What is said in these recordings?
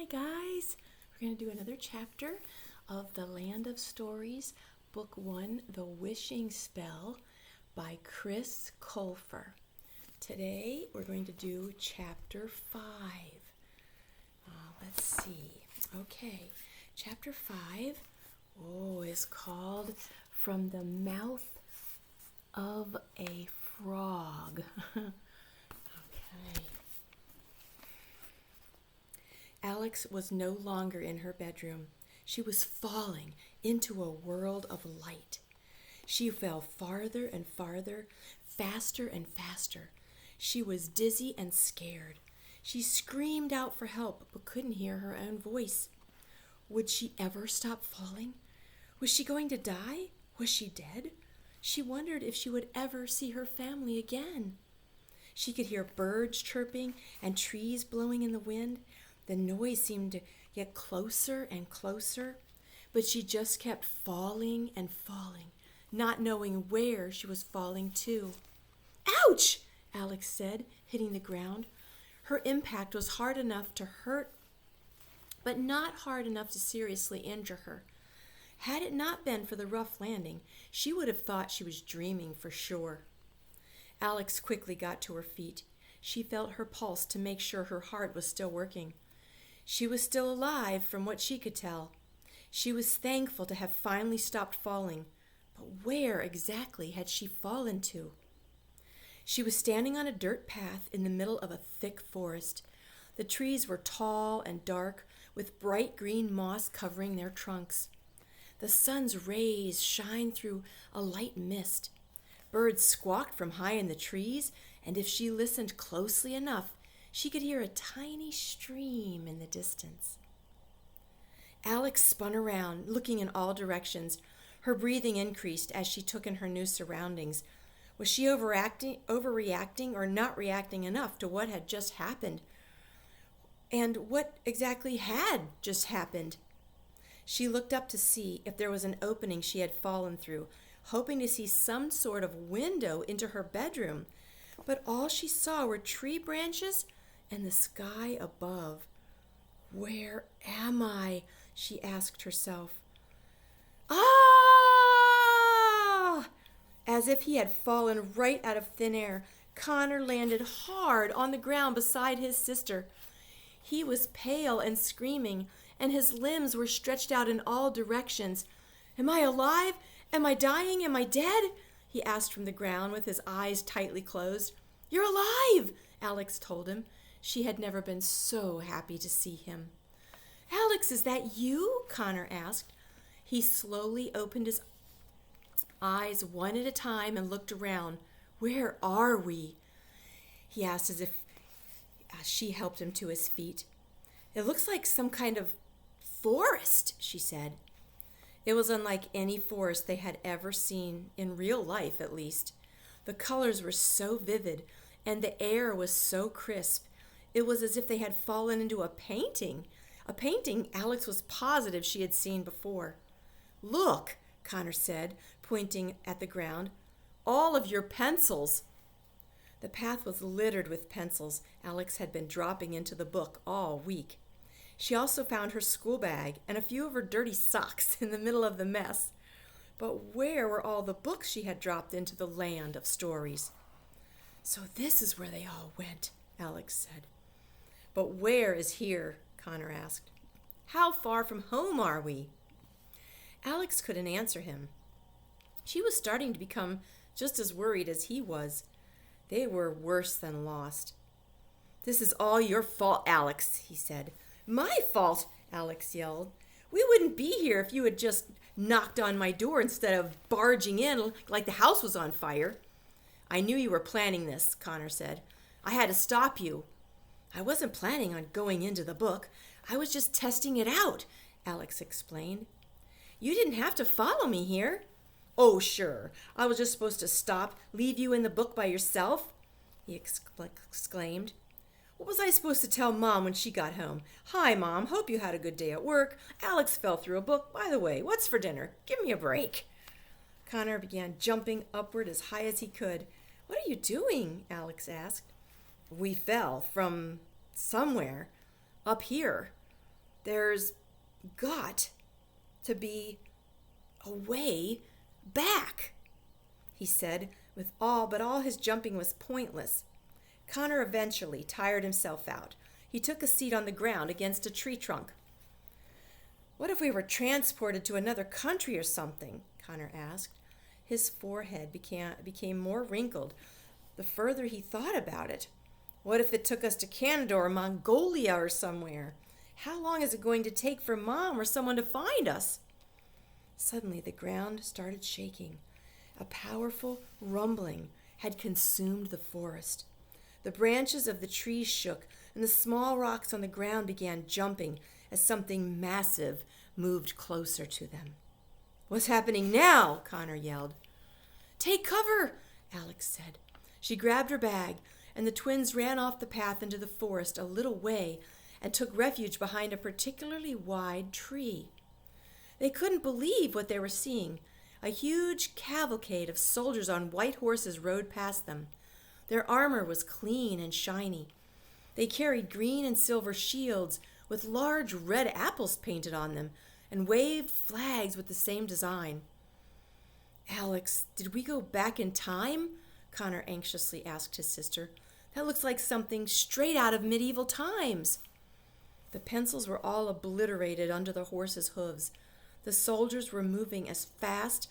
Hi guys, we're going to do another chapter of The Land of Stories, Book 1, The Wishing Spell by Chris Colfer. Today we're going to do chapter 5. Let's see. Okay, chapter 5 is called From the Mouth of a Frog. Okay. Alex was no longer in her bedroom. She was falling into a world of light. She fell farther and farther, faster and faster. She was dizzy and scared. She screamed out for help but couldn't hear her own voice. Would she ever stop falling? Was she going to die? Was she dead? She wondered if she would ever see her family again. She could hear birds chirping and trees blowing in the wind. The noise seemed to get closer and closer, but she just kept falling and falling, not knowing where she was falling to. "Ouch!" Alex said, hitting the ground. Her impact was hard enough to hurt, but not hard enough to seriously injure her. Had it not been for the rough landing, she would have thought she was dreaming for sure. Alex quickly got to her feet. She felt her pulse to make sure her heart was still working. She was still alive from what she could tell. She was thankful to have finally stopped falling. But where exactly had she fallen to? She was standing on a dirt path in the middle of a thick forest. The trees were tall and dark, with bright green moss covering their trunks. The sun's rays shined through a light mist. Birds squawked from high in the trees, and if she listened closely enough, she could hear a tiny stream in the distance. Alex spun around, looking in all directions. Her breathing increased as she took in her new surroundings. Was she overreacting, or not reacting enough to what had just happened? And what exactly had just happened? She looked up to see if there was an opening she had fallen through, hoping to see some sort of window into her bedroom. But all she saw were tree branches and the sky above. "Where am I?" she asked herself. Ah! As if he had fallen right out of thin air, Connor landed hard on the ground beside his sister. He was pale and screaming, and his limbs were stretched out in all directions. "Am I alive? Am I dying? Am I dead?" he asked from the ground with his eyes tightly closed. "You're alive!" Alex told him. She had never been so happy to see him. "Alex, is that you?" Connor asked. He slowly opened his eyes one at a time and looked around. "Where are we?" he asked as if she helped him to his feet. "It looks like some kind of forest," she said. It was unlike any forest they had ever seen, in real life at least. The colors were so vivid, and the air was so crisp. It was as if they had fallen into a painting Alex was positive she had seen before. "Look," Connor said, pointing at the ground. "All of your pencils." The path was littered with pencils Alex had been dropping into the book all week. She also found her school bag and a few of her dirty socks in the middle of the mess. But where were all the books she had dropped into the land of stories? "So this is where they all went," Alex said. "But where is here?" Connor asked. "How far from home are we?" Alex couldn't answer him. She was starting to become just as worried as he was. They were worse than lost. "This is all your fault, Alex," he said. "My fault?" Alex yelled. "We wouldn't be here if you had just knocked on my door instead of barging in like the house was on fire." "I knew you were planning this," Connor said. "I had to stop you." "I wasn't planning on going into the book. I was just testing it out," Alex explained. "You didn't have to follow me here." "Oh, sure. I was just supposed to stop, leave you in the book by yourself," he exclaimed. "What was I supposed to tell Mom when she got home? 'Hi, Mom. Hope you had a good day at work. Alex fell through a book. By the way, what's for dinner? Give me a break.'" Connor began jumping upward as high as he could. "What are you doing?" Alex asked. "We fell from somewhere up here." There's got to be a way back, he said, but all his jumping was pointless. Connor eventually tired himself out. He took a seat on the ground against a tree trunk. What if we were transported to another country or something? Connor asked. His forehead became more wrinkled the further he thought about it. What if it took us to Canada or Mongolia or somewhere? How long is it going to take for Mom or someone to find us? Suddenly the ground started shaking. A powerful rumbling had consumed the forest. The branches of the trees shook, and the small rocks on the ground began jumping as something massive moved closer to them. What's happening now? Connor yelled. Take cover, Alex said. She grabbed her bag, and the twins ran off the path into the forest a little way and took refuge behind a particularly wide tree. They couldn't believe what they were seeing. A huge cavalcade of soldiers on white horses rode past them. Their armor was clean and shiny. They carried green and silver shields with large red apples painted on them and waved flags with the same design. Alex, did we go back in time? Connor anxiously asked his sister. That looks like something straight out of medieval times. The pencils were all obliterated under the horses' hooves. The soldiers were moving at a fast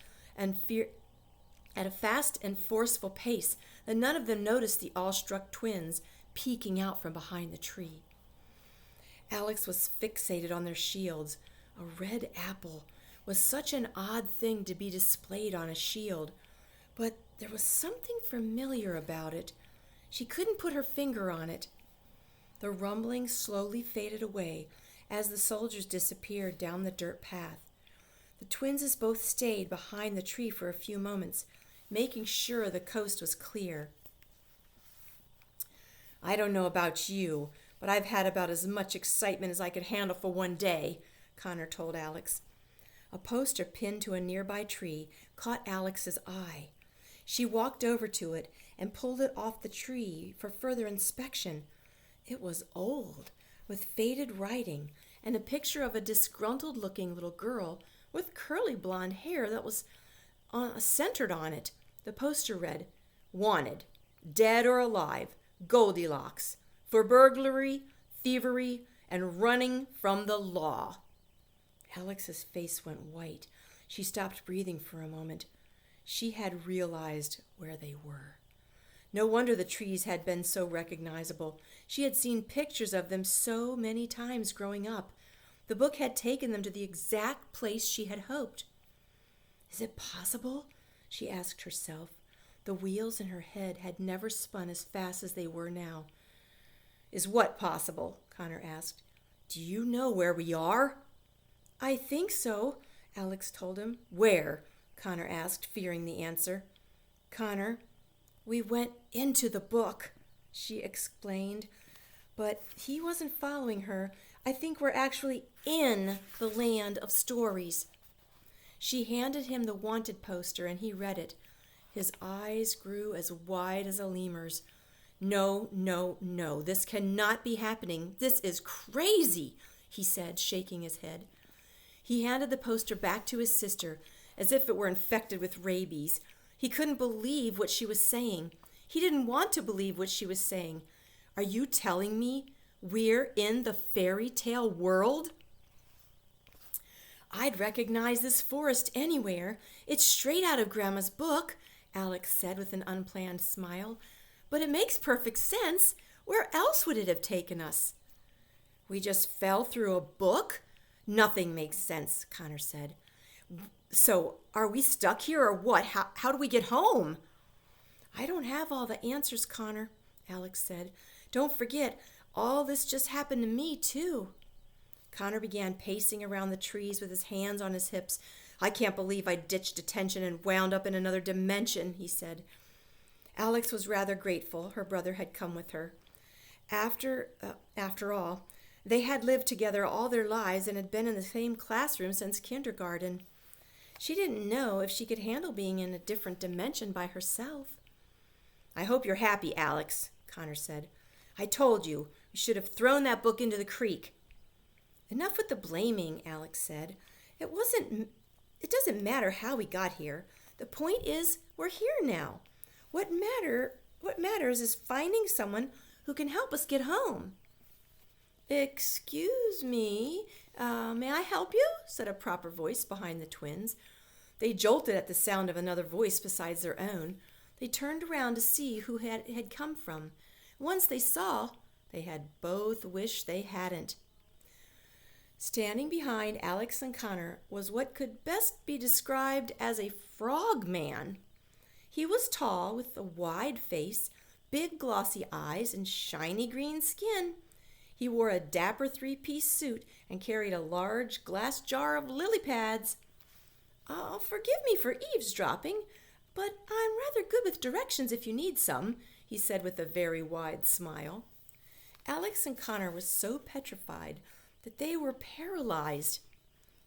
and forceful pace that none of them noticed the awestruck twins peeking out from behind the tree. Alex was fixated on their shields. A red apple was such an odd thing to be displayed on a shield, but there was something familiar about it. She couldn't put her finger on it. The rumbling slowly faded away as the soldiers disappeared down the dirt path. The twins both stayed behind the tree for a few moments, making sure the coast was clear. I don't know about you, but I've had about as much excitement as I could handle for one day, Connor told Alex. A poster pinned to a nearby tree caught Alex's eye. She walked over to it and pulled it off the tree for further inspection. It was old, with faded writing and a picture of a disgruntled-looking little girl with curly blonde hair that was centered on it. The poster read, Wanted, dead or alive, Goldilocks, for burglary, thievery, and running from the law. Alex's face went white. She stopped breathing for a moment. She had realized where they were. No wonder the trees had been so recognizable. She had seen pictures of them so many times growing up. The book had taken them to the exact place she had hoped. Is it possible? She asked herself. The wheels in her head had never spun as fast as they were now. Is what possible? Connor asked. Do you know where we are? I think so, Alex told him. Where? Connor asked, fearing the answer. Connor, we went into the book, she explained. But he wasn't following her. I think we're actually in the land of stories. She handed him the wanted poster and he read it. His eyes grew as wide as a lemur's. No, no, no, this cannot be happening. This is crazy, he said, shaking his head. He handed the poster back to his sister as if it were infected with rabies. He couldn't believe what she was saying. He didn't want to believe what she was saying. Are you telling me we're in the fairy tale world? I'd recognize this forest anywhere. It's straight out of Grandma's book, Alex said with an unplanned smile. But it makes perfect sense. Where else would it have taken us? We just fell through a book? Nothing makes sense, Connor said. So, are we stuck here or what? How do we get home? I don't have all the answers, Connor, Alex said. Don't forget, all this just happened to me, too. Connor began pacing around the trees with his hands on his hips. I can't believe I ditched detention and wound up in another dimension, he said. Alex was rather grateful her brother had come with her. After all, they had lived together all their lives and had been in the same classroom since kindergarten. She didn't know if she could handle being in a different dimension by herself. I hope you're happy, Alex, Connor said. I told you, you should have thrown that book into the creek. Enough with the blaming, Alex said. It doesn't matter how we got here. The point is, we're here now. What matters is finding someone who can help us get home. Excuse me, may I help you? Said a proper voice behind the twins. They jolted at the sound of another voice besides their own. They turned around to see who it had come from. Once they saw, they had both wished they hadn't. Standing behind Alex and Connor was what could best be described as a frog man. He was tall, with a wide face, big glossy eyes, and shiny green skin. He wore a dapper three-piece suit and carried a large glass jar of lily pads. Forgive me for eavesdropping, but I'm rather good with directions if you need some, he said with a very wide smile. Alex and Connor were so petrified that they were paralyzed.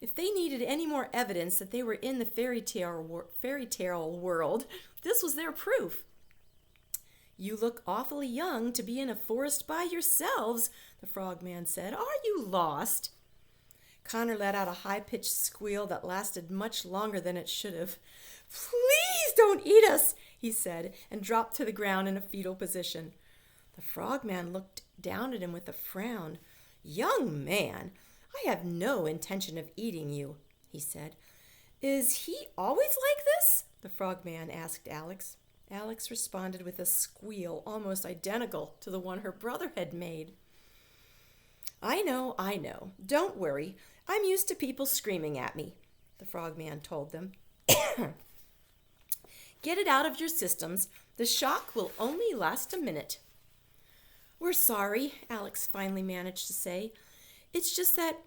If they needed any more evidence that they were in the fairy tale world, this was their proof. You look awfully young to be in a forest by yourselves, the frogman said. Are you lost? Connor let out a high-pitched squeal that lasted much longer than it should have. Please don't eat us, he said, and dropped to the ground in a fetal position. The frogman looked down at him with a frown. Young man, I have no intention of eating you, he said. Is he always like this? The frogman asked Alex. Alex responded with a squeal almost identical to the one her brother had made. I know. Don't worry. I'm used to people screaming at me, the frogman told them. Get it out of your systems. The shock will only last a minute. We're sorry, Alex finally managed to say. It's just that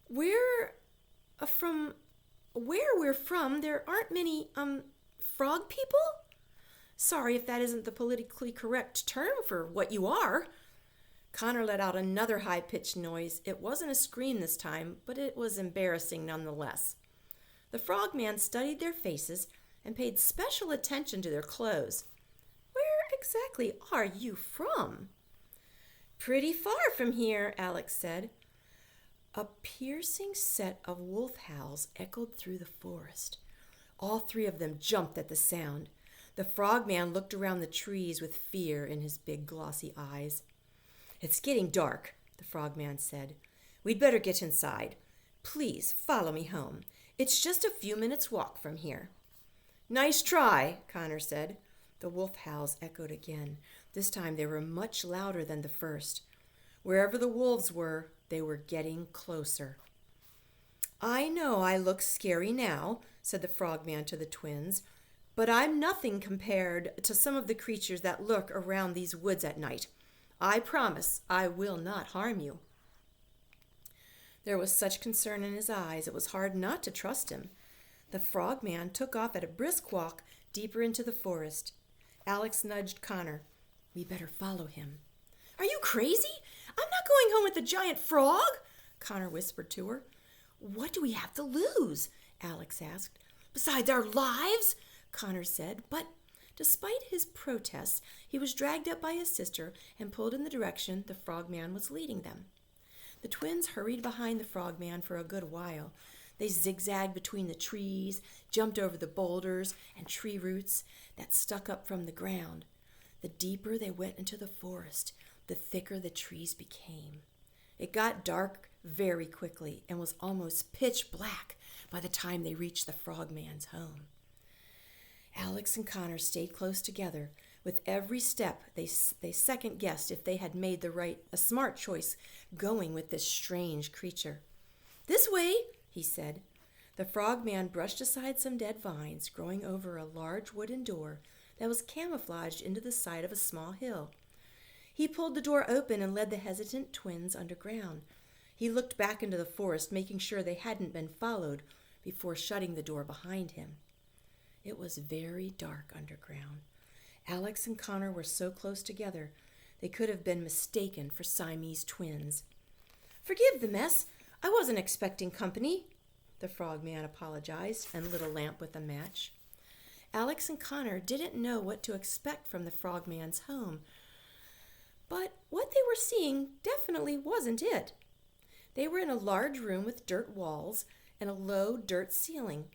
where we're from, there aren't many, frog people? Sorry if that isn't the politically correct term for what you are. Connor let out another high-pitched noise. It wasn't a scream this time, but it was embarrassing nonetheless. The frogman studied their faces and paid special attention to their clothes. Where exactly are you from? Pretty far from here, Alex said. A piercing set of wolf howls echoed through the forest. All three of them jumped at the sound. The frogman looked around the trees with fear in his big glossy eyes. It's getting dark, the frogman said. We'd better get inside. Please follow me home. It's just a few minutes' walk from here. Nice try, Connor said. The wolf howls echoed again. This time they were much louder than the first. Wherever the wolves were, they were getting closer. I know I look scary now, said the frogman to the twins, but I'm nothing compared to some of the creatures that lurk around these woods at night. I promise I will not harm you. There was such concern in his eyes, it was hard not to trust him. The frogman took off at a brisk walk deeper into the forest. Alex nudged Connor. We better follow him. Are you crazy? I'm not going home with the giant frog, Connor whispered to her. What do we have to lose? Alex asked. Besides our lives, Connor said, but despite his protests, he was dragged up by his sister and pulled in the direction the frogman was leading them. The twins hurried behind the frogman for a good while. They zigzagged between the trees, jumped over the boulders and tree roots that stuck up from the ground. The deeper they went into the forest, the thicker the trees became. It got dark very quickly and was almost pitch black by the time they reached the frogman's home. Alex and Connor stayed close together. With every step, they second-guessed if they had made a smart choice going with this strange creature. This way, he said. The frogman brushed aside some dead vines growing over a large wooden door that was camouflaged into the side of a small hill. He pulled the door open and led the hesitant twins underground. He looked back into the forest, making sure they hadn't been followed, before shutting the door behind him. It was very dark underground. Alex and Connor were so close together, they could have been mistaken for Siamese twins. Forgive the mess. I wasn't expecting company, the frogman apologized and lit a lamp with a match. Alex and Connor didn't know what to expect from the frogman's home, but what they were seeing definitely wasn't it. They were in a large room with dirt walls and a low dirt ceiling.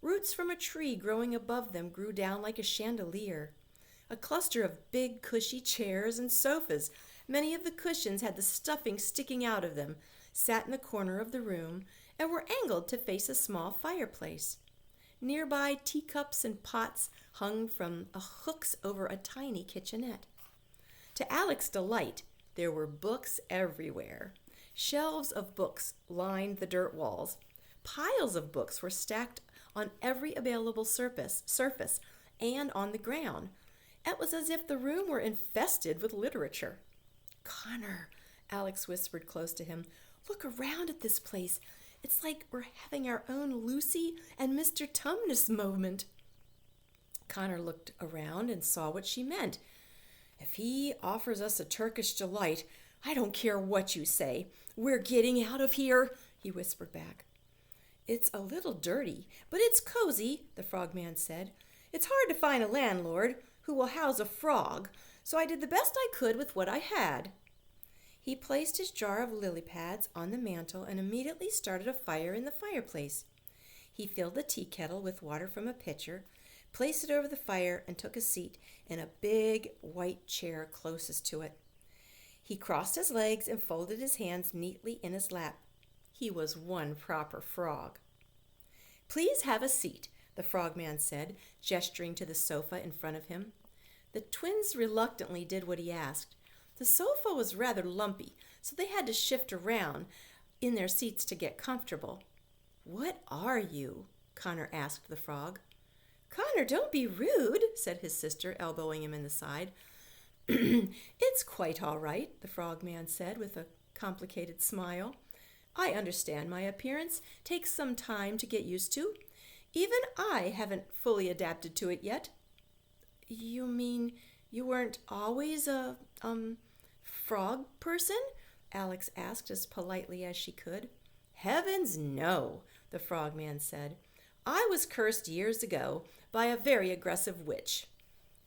Roots from a tree growing above them grew down like a chandelier. A cluster of big, cushy chairs and sofas, many of the cushions had the stuffing sticking out of them, sat in the corner of the room and were angled to face a small fireplace. Nearby, teacups and pots hung from hooks over a tiny kitchenette. To Alec's delight, there were books everywhere. Shelves of books lined the dirt walls. Piles of books were stacked on every available surface and on the ground. It was as if the room were infested with literature. "Connor," Alex whispered close to him, "look around at this place. It's like we're having our own Lucy and Mr. Tumnus moment." Connor looked around and saw what she meant. "If he offers us a Turkish delight, I don't care what you say. We're getting out of here," he whispered back. "It's a little dirty, but it's cozy," the frogman said. "It's hard to find a landlord who will house a frog, so I did the best I could with what I had." He placed his jar of lily pads on the mantel and immediately started a fire in the fireplace. He filled the tea kettle with water from a pitcher, placed it over the fire, and took a seat in a big white chair closest to it. He crossed his legs and folded his hands neatly in his lap. He was one proper frog. "Please have a seat," the frogman said, gesturing to the sofa in front of him. The twins reluctantly did what he asked. The sofa was rather lumpy, so they had to shift around in their seats to get comfortable. "What are you?" Connor asked the frog. "Connor, don't be rude," said his sister, elbowing him in the side. "It's quite all right," the frogman said with a complicated smile. "I understand my appearance takes some time to get used to. Even I haven't fully adapted to it yet." "You mean you weren't always a, frog person?" Alex asked as politely as she could. "Heavens, no," the frogman said. "I was cursed years ago by a very aggressive witch."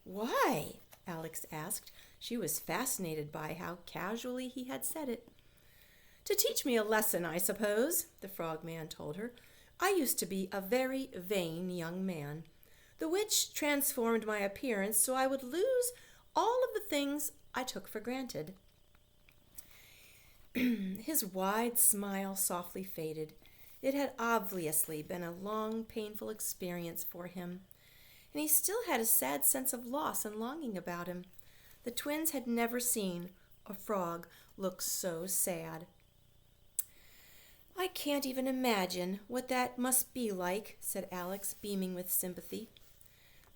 "Why?" Alex asked. She was fascinated by how casually he had said it. "To teach me a lesson, I suppose," the frogman told her. "I used to be a very vain young man. The witch transformed my appearance so I would lose all of the things I took for granted." His wide smile softly faded. It had obviously been a long, painful experience for him, and he still had a sad sense of loss and longing about him. The twins had never seen a frog look so sad. "I can't even imagine what that must be like," said Alex, beaming with sympathy.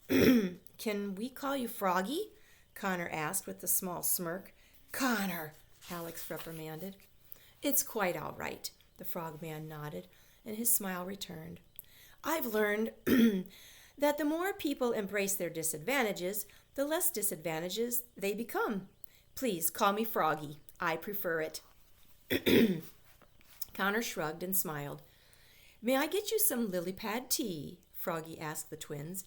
"Can we call you Froggy?" Connor asked with a small smirk. "Connor!" Alex reprimanded. "It's quite all right," the frogman nodded, and his smile returned. "I've learned that the more people embrace their disadvantages, the less disadvantages they become. Please call me Froggy. I prefer it." Connor shrugged and smiled. "May I get you some lily pad tea?" Froggy asked the twins.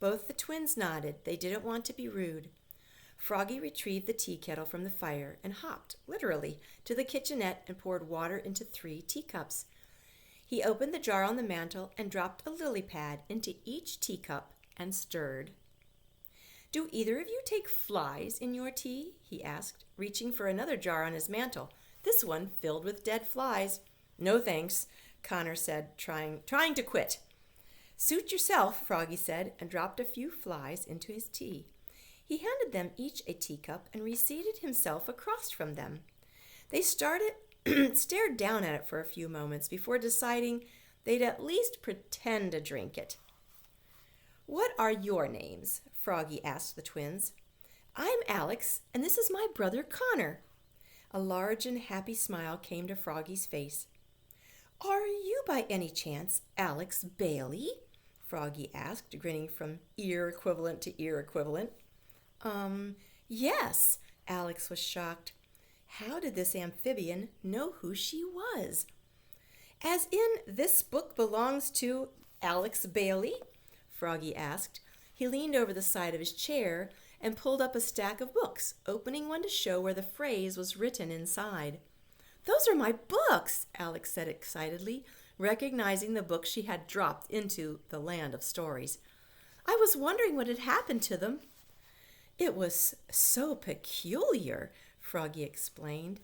Both the twins nodded. They didn't want to be rude. Froggy retrieved the tea kettle from the fire and hopped, literally, to the kitchenette and poured water into 3 teacups. He opened the jar on the mantel and dropped a lily pad into each teacup and stirred. "Do either of you take flies in your tea?" he asked, reaching for another jar on his mantel, this one filled with dead flies. "No thanks," Connor said, trying to quit. "Suit yourself," Froggy said, and dropped a few flies into his tea. He handed them each a teacup and reseated himself across from them. They stared down at it for a few moments before deciding they'd at least pretend to drink it. "What are your names?" Froggy asked the twins. "I'm Alex, and this is my brother Connor." A large and happy smile came to Froggy's face. "Are you by any chance Alex Bailey?" Froggy asked, grinning from ear equivalent to ear equivalent. Yes," Alex was shocked. How did this amphibian know who she was? "As in, this book belongs to Alex Bailey?" Froggy asked. He leaned over the side of his chair and pulled up a stack of books, opening one to show where the phrase was written inside. Those are my books, Alex said excitedly, recognizing the books she had dropped into the land of stories. I was wondering what had happened to them. It was so peculiar, Froggy explained.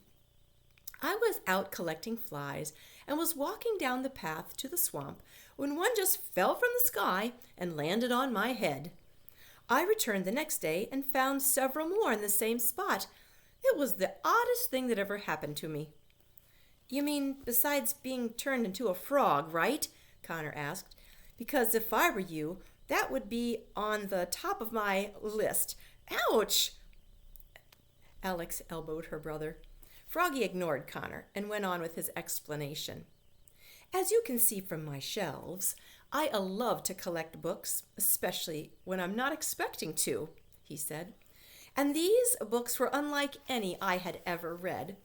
I was out collecting flies and was walking down the path to the swamp when one just fell from the sky and landed on my head. I returned the next day and found several more in the same spot. It was the oddest thing that ever happened to me. You mean besides being turned into a frog, right? Connor asked. Because if I were you, that would be on the top of my list. Ouch! Alex elbowed her brother. Froggy ignored Connor and went on with his explanation. As you can see from my shelves, I love to collect books, especially when I'm not expecting to, he said. And these books were unlike any I had ever read.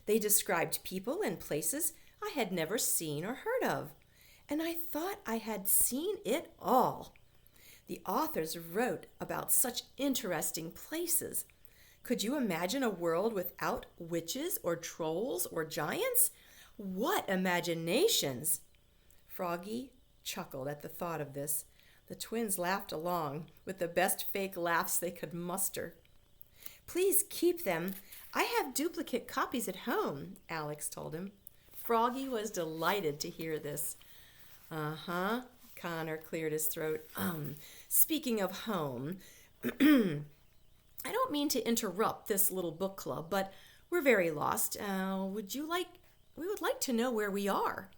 They described people and places I had never seen or heard of, and I thought I had seen it all. The authors wrote about such interesting places. Could you imagine a world without witches or trolls or giants? What imaginations! Froggy chuckled at the thought of this. The twins laughed along with the best fake laughs they could muster. Please keep them. I have duplicate copies at home, Alex told him. Froggy was delighted to hear this. Uh-huh, Connor cleared his throat. Speaking of home, I don't mean to interrupt this little book club, but we're very lost. We would like to know where we are.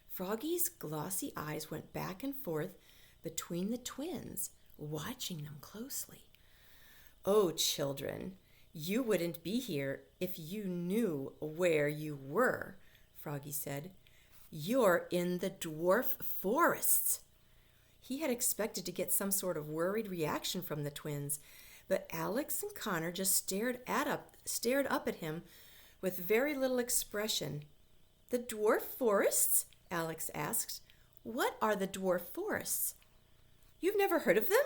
Froggy's glossy eyes went back and forth between the twins, watching them closely. Oh, children, you wouldn't be here if you knew where you were, Froggy said. You're in the dwarf forests. He had expected to get some sort of worried reaction from the twins, but Alex and Connor just stared up at him with very little expression. The dwarf forests? Alex asked. What are the dwarf forests? You've never heard of them?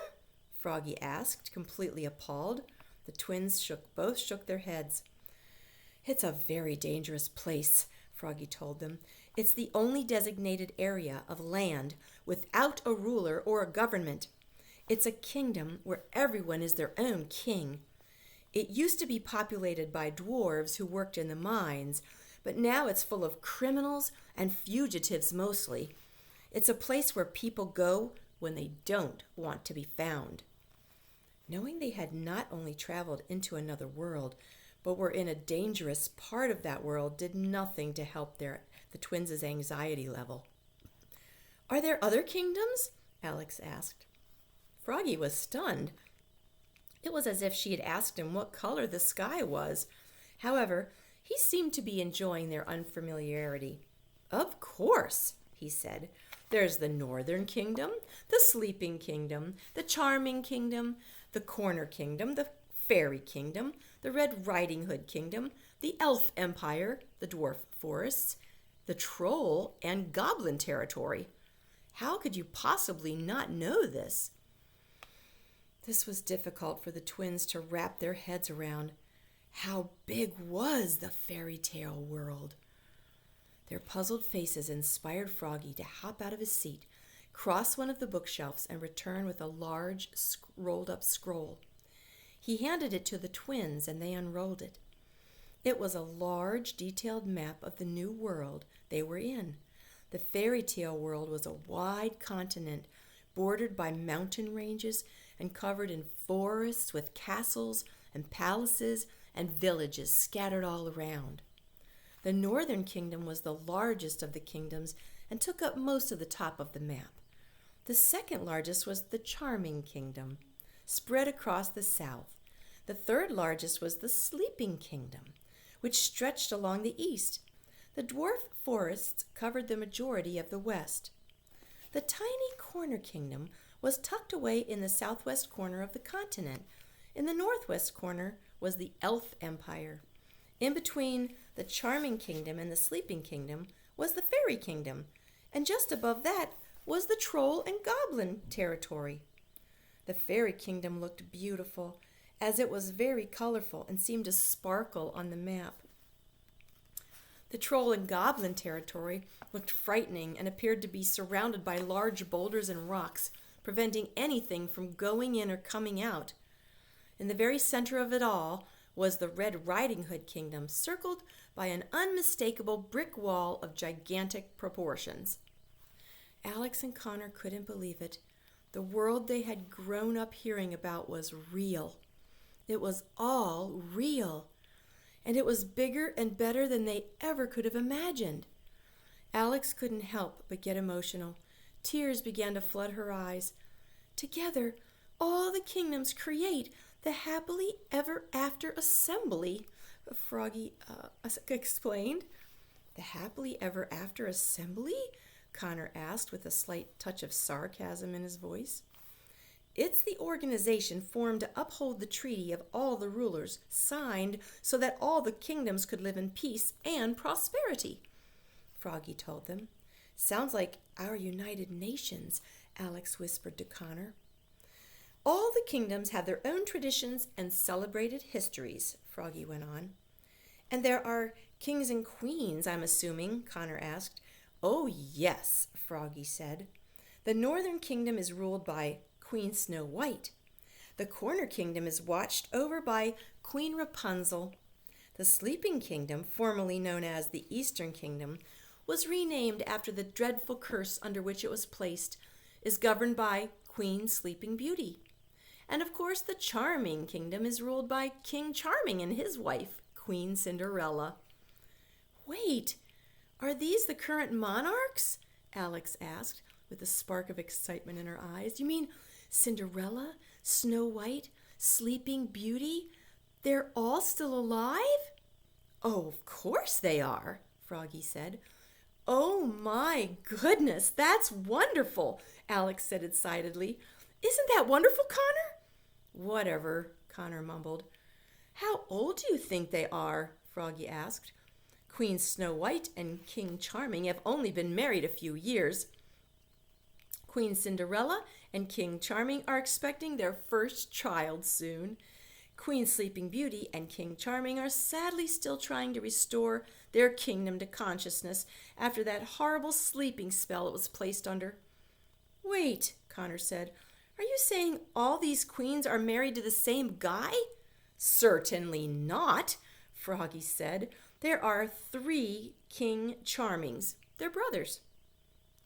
Froggy asked, completely appalled. The twins both shook their heads. It's a very dangerous place, Froggy told them. It's the only designated area of land without a ruler or a government. It's a kingdom where everyone is their own king. It used to be populated by dwarves who worked in the mines, but now it's full of criminals and fugitives mostly. It's a place where people go when they don't want to be found. Knowing they had not only traveled into another world, but were in a dangerous part of that world did nothing to help the twins' anxiety level. Are there other kingdoms? Alex asked. Froggy was stunned. It was as if she had asked him what color the sky was. However, he seemed to be enjoying their unfamiliarity. Of course, he said. There's the Northern Kingdom, the Sleeping Kingdom, the Charming Kingdom, the Corner Kingdom, the Fairy Kingdom, the Red Riding Hood Kingdom, the Elf Empire, the Dwarf Forests, the Troll and Goblin Territory. How could you possibly not know this? This was difficult for the twins to wrap their heads around. How big was the fairy tale world? Their puzzled faces inspired Froggy to hop out of his seat, cross one of the bookshelves, and return with a large, rolled-up scroll. He handed it to the twins, and they unrolled it. It was a large, detailed map of the new world they were in. The fairy tale world was a wide continent bordered by mountain ranges and covered in forests with castles and palaces and villages scattered all around. The Northern Kingdom was the largest of the kingdoms and took up most of the top of the map. The second largest was the Charming Kingdom, spread across the south. The third largest was the Sleeping Kingdom, which stretched along the east. The dwarf forests covered the majority of the west. The tiny Corner Kingdom was tucked away in the southwest corner of the continent. In the northwest corner was the Elf Empire. In between the Charming Kingdom and the Sleeping Kingdom was the Fairy Kingdom, and just above that was the Troll and Goblin Territory. The Fairy Kingdom looked beautiful, as it was very colorful and seemed to sparkle on the map. The troll and goblin territory looked frightening and appeared to be surrounded by large boulders and rocks, preventing anything from going in or coming out. In the very center of it all was the Red Riding Hood Kingdom, circled by an unmistakable brick wall of gigantic proportions. Alex and Connor couldn't believe it. The world they had grown up hearing about was real. It was all real. And it was bigger and better than they ever could have imagined. Alex couldn't help but get emotional. Tears began to flood her eyes. Together, all the kingdoms create the happily ever after assembly, Froggy explained. The happily ever after assembly? Connor asked with a slight touch of sarcasm in his voice. It's the organization formed to uphold the treaty of all the rulers, signed so that all the kingdoms could live in peace and prosperity, Froggy told them. Sounds like our United Nations, Alex whispered to Connor. All the kingdoms have their own traditions and celebrated histories, Froggy went on. And there are kings and queens, I'm assuming, Connor asked. Oh, yes, Froggy said. The Northern Kingdom is ruled by Queen Snow White. The Corner Kingdom is watched over by Queen Rapunzel. The Sleeping Kingdom, formerly known as the Eastern Kingdom, was renamed after the dreadful curse under which it was placed, is governed by Queen Sleeping Beauty. And of course, the Charming Kingdom is ruled by King Charming and his wife, Queen Cinderella. Wait, are these the current monarchs? Alex asked, with a spark of excitement in her eyes. You mean Cinderella, Snow White, Sleeping Beauty? They're all still alive? Oh, of course they are, Froggy said. Oh my goodness, that's wonderful, Alex said excitedly. Isn't that wonderful, Connor? Whatever, Connor mumbled. How old do you think they are? Froggy asked. Queen Snow White and King Charming have only been married a few years. Queen Cinderella and King Charming are expecting their first child soon. Queen Sleeping Beauty and King Charming are sadly still trying to restore their kingdom to consciousness after that horrible sleeping spell it was placed under. Wait, Connor said, are you saying all these queens are married to the same guy? Certainly not, Froggy said. There are 3 King Charmings. They're brothers.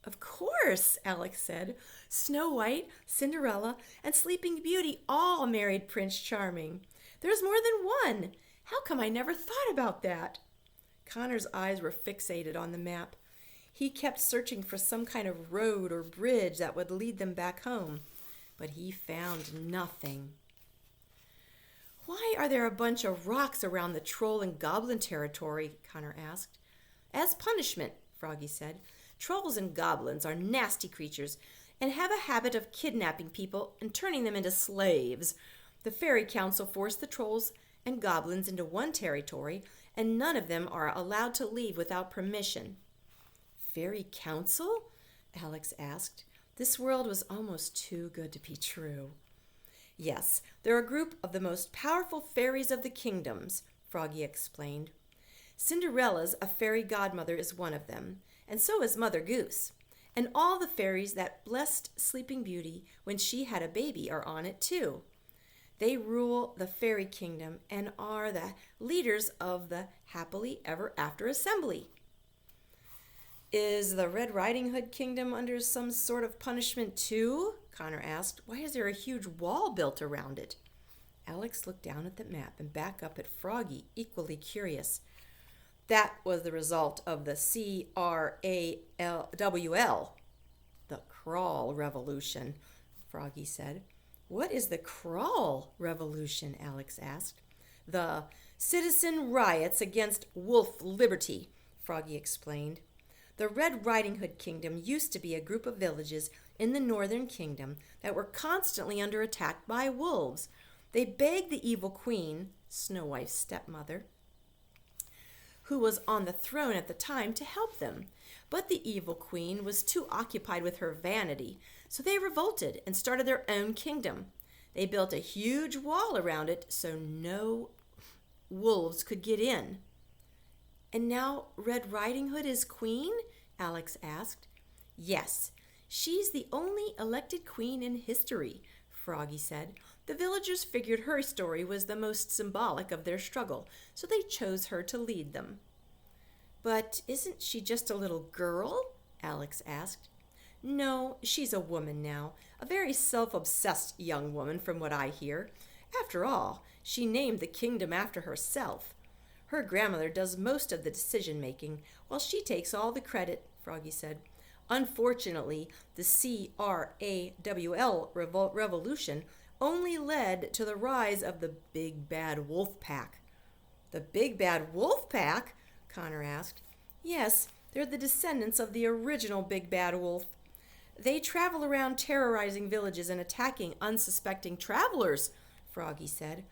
Of course, Alex said. Snow White, Cinderella, and Sleeping Beauty all married Prince Charming. There's more than one. How come I never thought about that? Connor's eyes were fixated on the map. He kept searching for some kind of road or bridge that would lead them back home, but he found nothing. Why are there a bunch of rocks around the troll and goblin territory? Connor asked. As punishment, Froggy said. Trolls and goblins are nasty creatures and have a habit of kidnapping people and turning them into slaves. The Fairy Council forced the trolls and goblins into one territory, and none of them are allowed to leave without permission. Fairy Council? Alex asked. This world was almost too good to be true. Yes, they're a group of the most powerful fairies of the kingdoms, Froggy explained. Cinderella's a fairy godmother is one of them, and so is Mother Goose. And all the fairies that blessed Sleeping Beauty when she had a baby are on it too. They rule the fairy kingdom and are the leaders of the Happily Ever After Assembly. Is the Red Riding Hood Kingdom under some sort of punishment too? Connor asked. Why is there a huge wall built around it? Alex looked down at the map and back up at Froggy, equally curious. That was the result of the CRAWL, the Crawl Revolution, Froggy said. What is the Crawl Revolution? Alex asked. The Citizen Riots Against Wolf Liberty, Froggy explained. The Red Riding Hood Kingdom used to be a group of villages in the Northern Kingdom that were constantly under attack by wolves. They begged the evil queen, Snow White's stepmother, who was on the throne at the time, to help them. But the evil queen was too occupied with her vanity, so they revolted and started their own kingdom. They built a huge wall around it so no wolves could get in. And now Red Riding Hood is queen? Alex asked. Yes, she's the only elected queen in history, Froggy said. The villagers figured her story was the most symbolic of their struggle, so they chose her to lead them. But isn't she just a little girl? Alex asked. No, she's a woman now, a very self-obsessed young woman from what I hear. After all, she named the kingdom after herself. Her grandmother does most of the decision-making, while she takes all the credit, Froggy said. Unfortunately, the CRAWL revolution only led to the rise of the Big Bad Wolf Pack. The Big Bad Wolf Pack? Connor asked. Yes, they're the descendants of the original Big Bad Wolf. They travel around terrorizing villages and attacking unsuspecting travelers, Froggy said.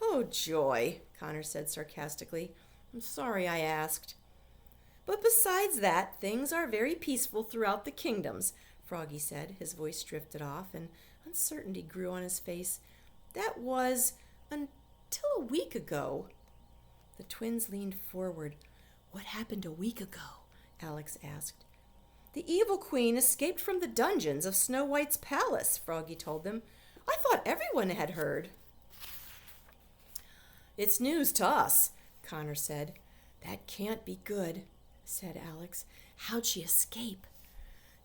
Oh, joy, Connor said sarcastically. I'm sorry I asked. But besides that, things are very peaceful throughout the kingdoms, Froggy said. His voice drifted off and uncertainty grew on his face. That was until a week ago. The twins leaned forward. What happened a week ago? Alex asked. The evil queen escaped from the dungeons of Snow White's palace, Froggy told them. I thought everyone had heard. It's news to us, Connor said. That can't be good, said Alex. How'd she escape?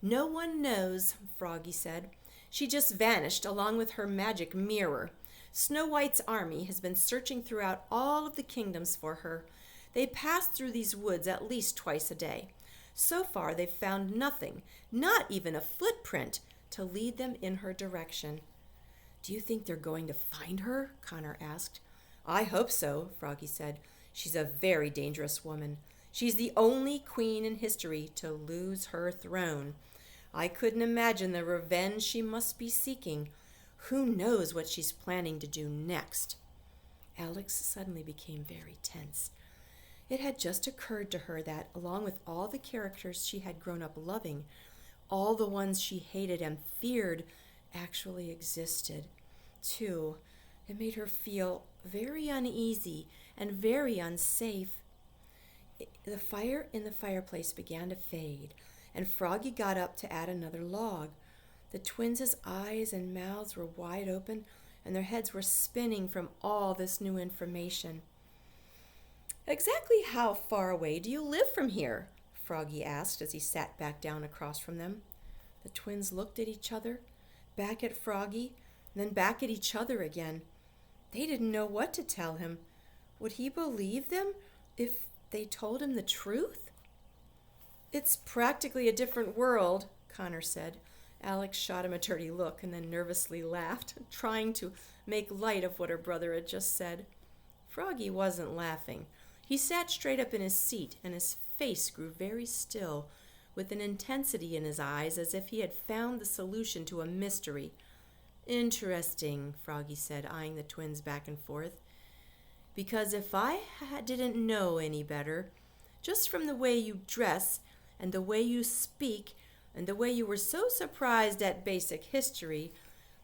No one knows, Froggy said. She just vanished along with her magic mirror. Snow White's army has been searching throughout all of the kingdoms for her. They pass through these woods at least twice a day. So far, they've found nothing, not even a footprint, to lead them in her direction. Do you think they're going to find her? Connor asked. I hope so, Froggy said. She's a very dangerous woman. She's the only queen in history to lose her throne. I couldn't imagine the revenge she must be seeking. Who knows what she's planning to do next? Alex suddenly became very tense. It had just occurred to her that, along with all the characters she had grown up loving, all the ones she hated and feared actually existed, too. It made her feel very uneasy and very unsafe. The fire in the fireplace began to fade, and Froggy got up to add another log. The twins' eyes and mouths were wide open, and their heads were spinning from all this new information. Exactly how far away do you live from here? Froggy asked as he sat back down across from them. The twins looked at each other, back at Froggy, and then back at each other again. They didn't know what to tell him. Would he believe them if they told him the truth? It's practically a different world, Connor said. Alex shot him a dirty look and then nervously laughed, trying to make light of what her brother had just said. Froggy wasn't laughing. He sat straight up in his seat, and his face grew very still, with an intensity in his eyes as if he had found the solution to a mystery. Interesting, Froggy said, eyeing the twins back and forth. Because if I didn't know any better, just from the way you dress and the way you speak and the way you were so surprised at basic history,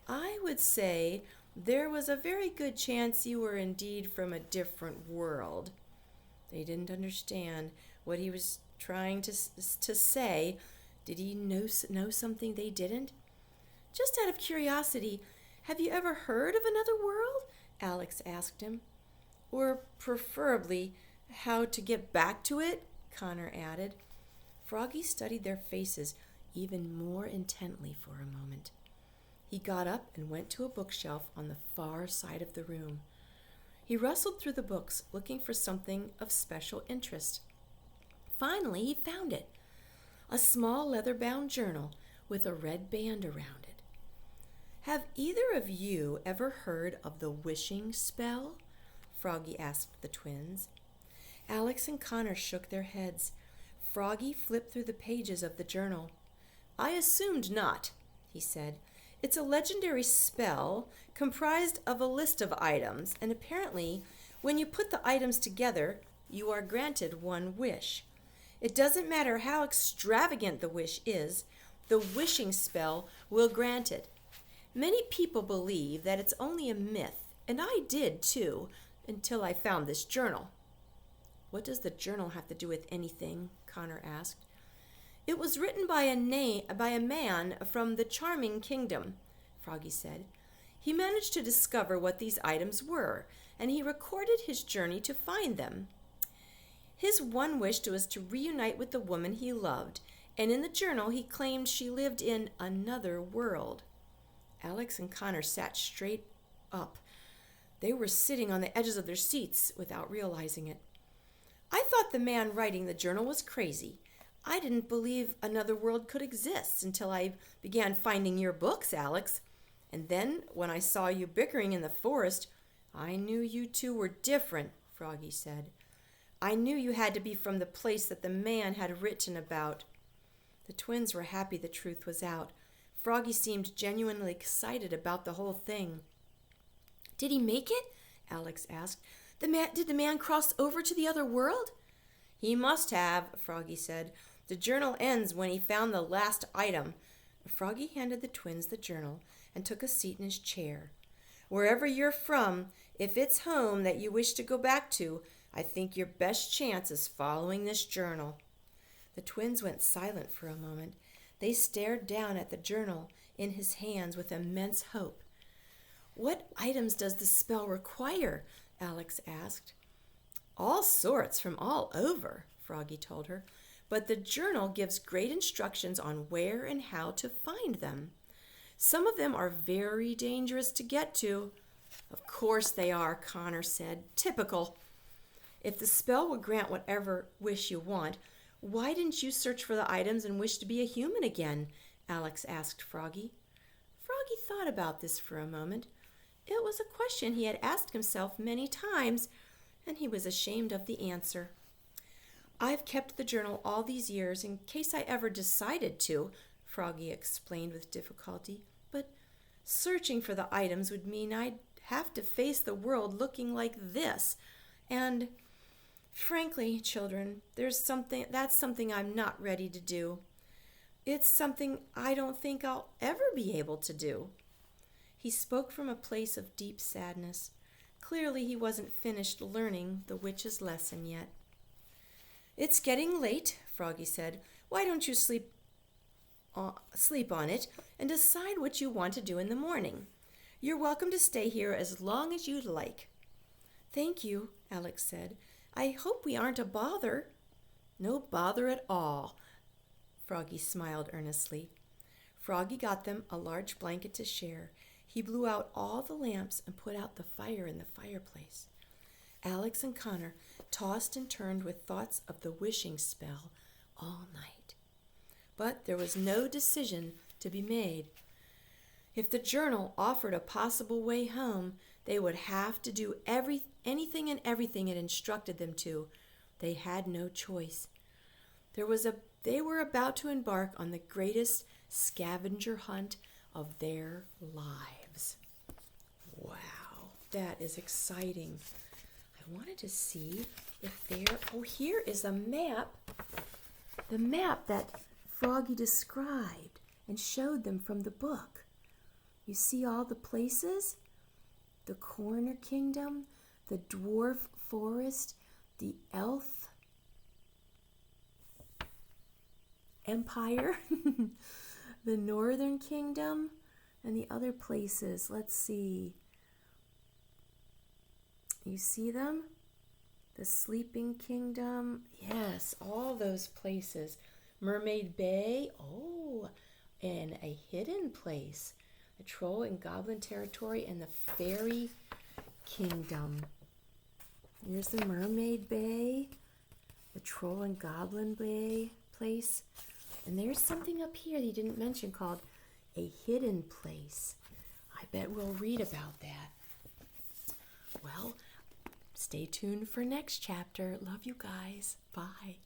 I would say there was a very good chance you were indeed from a different world. They didn't understand what he was trying to say. Did he know something they didn't? Just out of curiosity, have you ever heard of another world? Alex asked him. Or preferably, how to get back to it? Connor added. Froggy studied their faces even more intently for a moment. He got up and went to a bookshelf on the far side of the room. He rustled through the books, looking for something of special interest. Finally, he found it. A small leather-bound journal with a red band around it. Have either of you ever heard of the wishing spell? Froggy asked the twins. Alex and Connor shook their heads. Froggy flipped through the pages of the journal. I assumed not, he said. It's a legendary spell comprised of a list of items, and apparently, when you put the items together, you are granted one wish. It doesn't matter how extravagant the wish is, the wishing spell will grant it. Many people believe that it's only a myth, and I did too, until I found this journal. What does the journal have to do with anything? Connor asked. It was written by a man from the Charming Kingdom, Froggy said. He managed to discover what these items were, and he recorded his journey to find them. His one wish was to reunite with the woman he loved, and in the journal he claimed she lived in another world. Alex and Connor sat straight up. They were sitting on the edges of their seats without realizing it. I thought the man writing the journal was crazy. I didn't believe another world could exist until I began finding your books, Alex. And then, when I saw you bickering in the forest, I knew you two were different, Froggy said. I knew you had to be from the place that the man had written about. The twins were happy the truth was out. Froggy seemed genuinely excited about the whole thing. Did he make it? Alex asked. Did the man cross over to the other world? He must have, Froggy said. The journal ends when he found the last item. Froggy handed the twins the journal and took a seat in his chair. Wherever you're from, if it's home that you wish to go back to, I think your best chance is following this journal. The twins went silent for a moment. They stared down at the journal in his hands with immense hope. What items does the spell require? Alex asked. All sorts from all over, Froggy told her, but the journal gives great instructions on where and how to find them. Some of them are very dangerous to get to. Of course they are, Connor said. Typical. If the spell would grant whatever wish you want, why didn't you search for the items and wish to be a human again? Alex asked Froggy. Froggy thought about this for a moment. It was a question he had asked himself many times, and he was ashamed of the answer. I've kept the journal all these years in case I ever decided to, Froggy explained with difficulty, but searching for the items would mean I'd have to face the world looking like this, and frankly, children, that's something I'm not ready to do. It's something I don't think I'll ever be able to do. He spoke from a place of deep sadness. Clearly he wasn't finished learning the witch's lesson yet. It's getting late, Froggy said. Why don't you sleep on it and decide what you want to do in the morning? You're welcome to stay here as long as you'd like. Thank you, Alex said. I hope we aren't a bother. No bother at all, Froggy smiled earnestly. Froggy got them a large blanket to share. He blew out all the lamps and put out the fire in the fireplace. Alex and Connor tossed and turned with thoughts of the wishing spell all night. But there was no decision to be made. If the journal offered a possible way home, they would have to do anything and everything it instructed them to. They had no choice. They were about to embark on the greatest scavenger hunt of their lives. Wow, that is exciting. I wanted to see if here is a map. The map that Froggy described and showed them from the book. You see all the places? The Corner Kingdom, the Dwarf Forest, the Elf Empire, the Northern Kingdom, and the other places. Let's see. You see them? The Sleeping Kingdom. Yes, all those places. Mermaid Bay. Oh, and a hidden place. The Troll and Goblin Territory and the Fairy Kingdom. Here's the Mermaid Bay, the Troll and Goblin Bay place. And there's something up here that you didn't mention called a hidden place. I bet we'll read about that. Well, stay tuned for next chapter. Love you guys. Bye.